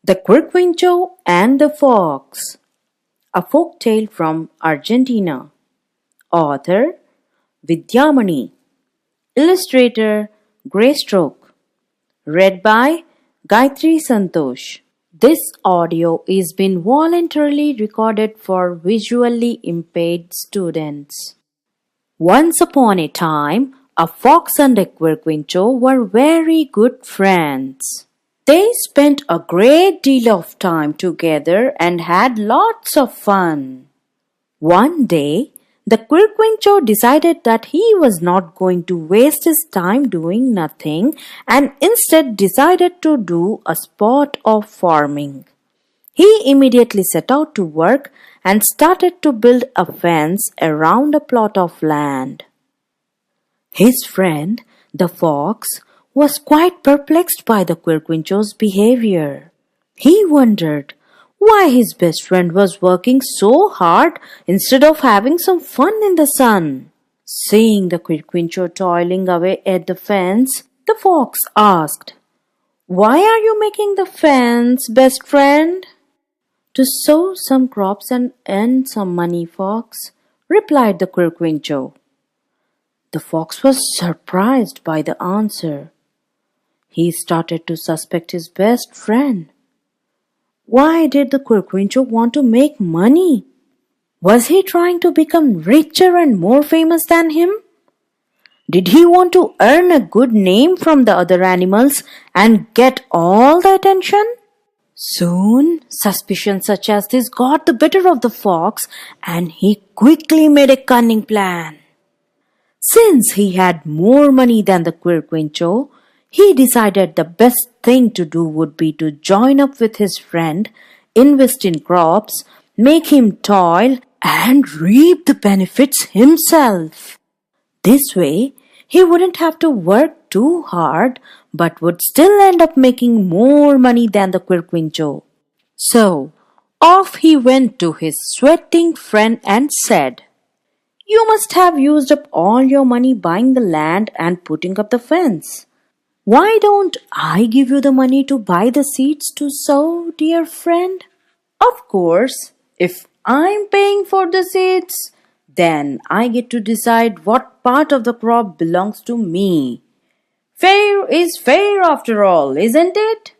The Quirquincho and the Fox, a folk tale from Argentina. Author Vidyamani. Illustrator Graystroke. Read by Gayatri Santhosh. This audio is been voluntarily recorded for visually impaired students. Once upon a time, a fox and a Quirquincho were very good friends. They spent a great deal of time together and had lots of fun. One day, the Quirquincho decided that he was not going to waste his time doing nothing and instead decided to do a sport of farming. He immediately set out to work and started to build a fence around a plot of land. His friend, the fox, was quite perplexed by the Quirquincho's behavior. He wondered why his best friend was working so hard instead of having some fun in the sun. Seeing the Quirquincho toiling away at the fence, the fox asked, "Why are you making the fence, best friend?" "To sow some crops and earn some money, fox," replied the Quirquincho. The fox was surprised by the answer. He started to suspect his best friend. Why did the Quirquincho want to make money? Was he trying to become richer and more famous than him? Did he want to earn a good name from the other animals and get all the attention? Soon, suspicions such as this got the better of the fox, and he quickly made a cunning plan. Since he had more money than the Quirquincho, he decided the best thing to do would be to join up with his friend, invest in crops, make him toil, and reap the benefits himself. This way, he wouldn't have to work too hard, but would still end up making more money than the Quirquincho. So, off he went to his sweating friend and said, "You must have used up all your money buying the land and putting up the fence. Why don't I give you the money to buy the seeds to sow, dear friend? Of course, if I'm paying for the seeds, then I get to decide what part of the crop belongs to me. Fair is fair after all, isn't it?"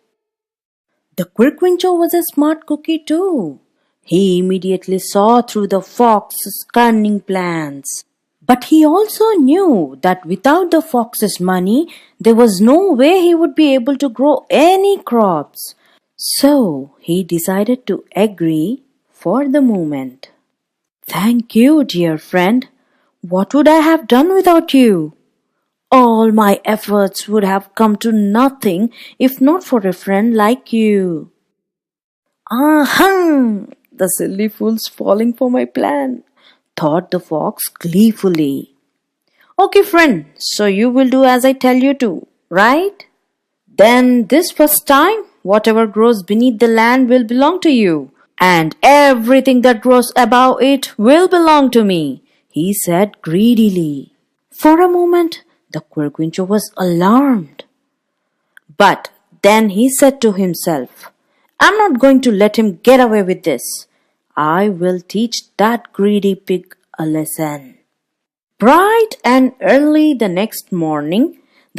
The Quirquincho was a smart cookie too. He immediately saw through the fox's cunning plans. But he also knew that without the fox's money, there was no way he would be able to grow any crops. So he decided to agree for the moment. "Thank you, dear friend. What would I have done without you? All my efforts would have come to nothing if not for a friend like you." "Aha! The silly fool's falling for my plan," thought the fox gleefully. "Okay, friend, so you will do as I tell you to, right? Then this first time, whatever grows beneath the land will belong to you, and everything that grows above it will belong to me," he said greedily. For a moment, the Quirquincho was alarmed. But then he said to himself, "I'm not going to let him get away with this. I will teach that greedy pig a lesson." Bright and early the next morning,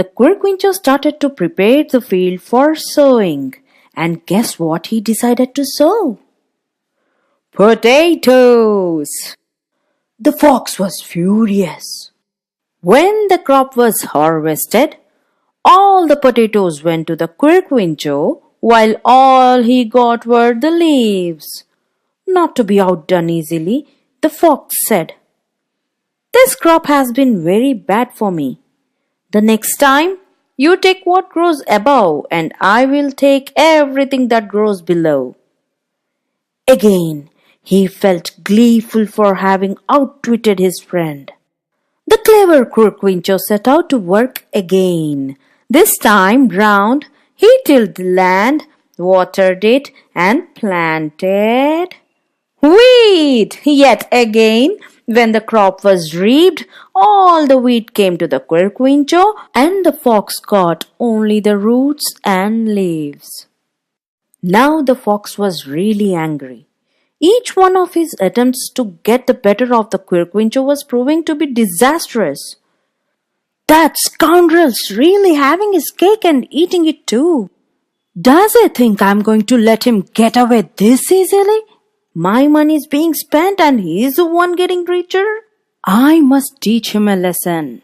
the Quirquincho started to prepare the field for sowing. And guess what he decided to sow? Potatoes! The fox was furious. When the crop was harvested, all the potatoes went to the Quirquincho, while all he got were the leaves. Not to be outdone easily, the fox said, "This crop has been very bad for me. The next time, you take what grows above, and I will take everything that grows below." Again, he felt gleeful for having outwitted his friend. The clever Quirquincho set out to work again. This time round, he tilled the land, watered it, and planted wheat. Yet again, when the crop was reaped, all the wheat came to the Quirquincho, and the fox got only the roots and leaves. Now the fox was really angry. Each one of his attempts to get the better of the Quirquincho was proving to be disastrous. That scoundrel's really having his cake and eating it too. Does he think I'm going to let him get away this easily? My money is being spent and he's the one getting richer. I must teach him a lesson.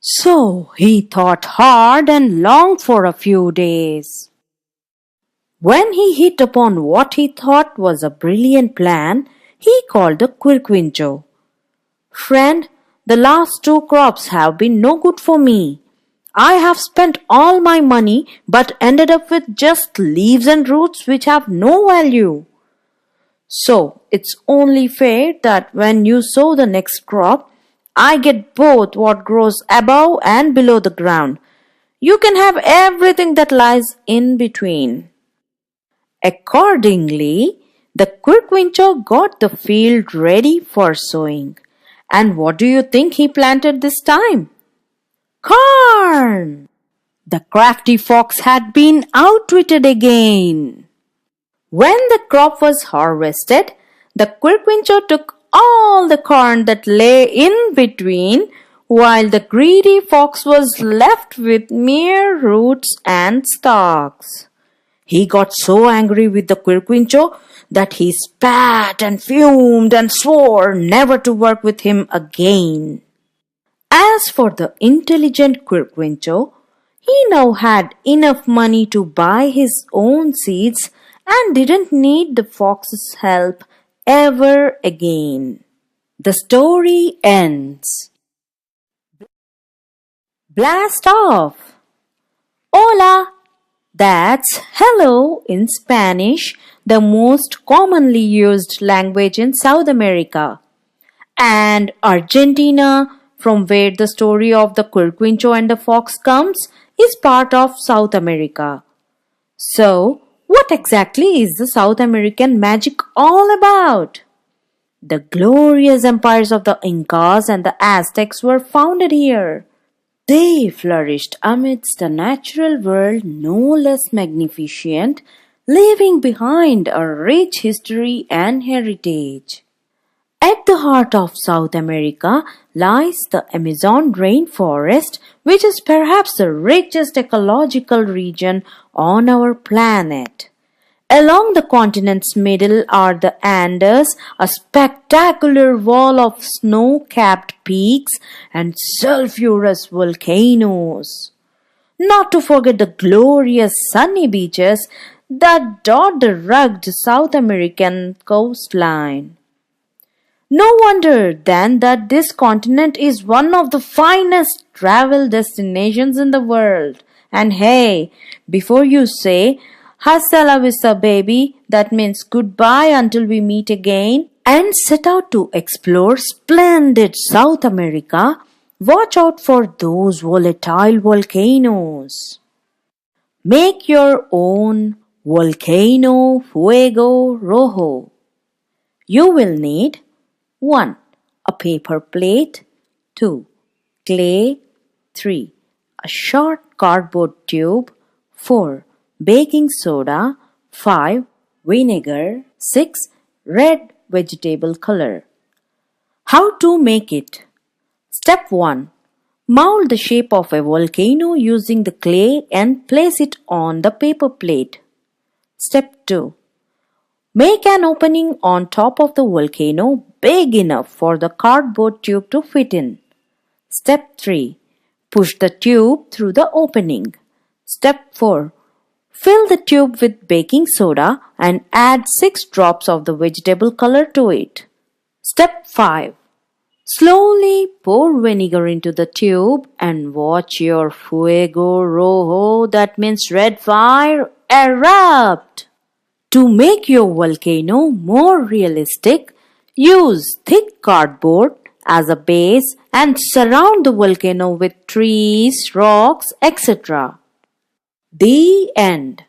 So he thought hard and long for a few days. When he hit upon what he thought was a brilliant plan, he called the Quirquincho. Friend, the last 2 crops have been no good for me. I have spent all my money but ended up with just leaves and roots which have no value. So it's only fair that when you sow the next crop, I get both what grows above and below the ground. You can have everything that lies in between. Accordingly, the Quirquincho got the field ready for sowing. And what do you think he planted this time? Corn! The crafty fox had been outwitted again. When the crop was harvested, the Quirquincho took all the corn that lay in between, while the greedy fox was left with mere roots and stalks. He got so angry with the Quirquincho that he spat and fumed and swore never to work with him again. As for the intelligent Quirquincho, he now had enough money to buy his own seeds and didn't need the fox's help ever again. The story ends. Blast off! Hola! That's hello in Spanish, the most commonly used language in South America. And Argentina, from where the story of the Quirquincho and the fox comes, is part of South America. So, what exactly is the South American magic all about? The glorious empires of the Incas and the Aztecs were founded here. They flourished amidst a natural world no less magnificent, leaving behind a rich history and heritage. At the heart of South America lies the Amazon rainforest, which is perhaps the richest ecological region on our planet. Along the continent's middle are the Andes, a spectacular wall of snow-capped peaks and sulphurous volcanoes. Not to forget the glorious sunny beaches that dot the rugged South American coastline. No wonder then that this continent is one of the finest travel destinations in the world. And hey, before you say, hasta la vista baby, that means goodbye until we meet again, and set out to explore splendid South America, watch out for those volatile volcanoes. Make your own volcano fuego rojo. You will need 1. A paper plate. 2. Clay. 3. A short cardboard tube. 4. Baking soda. 5. Vinegar. 6. Red vegetable color. How to make it? Step 1. Mold the shape of a volcano using the clay and place it on the paper plate. Step 2. Make an opening on top of the volcano big enough for the cardboard tube to fit in. Step 3. Push the tube through the opening. Step 4. Fill the tube with baking soda and add 6 drops of the vegetable color to it. Step 5. Slowly pour vinegar into the tube and watch your fuego rojo, that means red fire, erupt. To make your volcano more realistic, use thick cardboard as a base and surround the volcano with trees, rocks, etc. The end.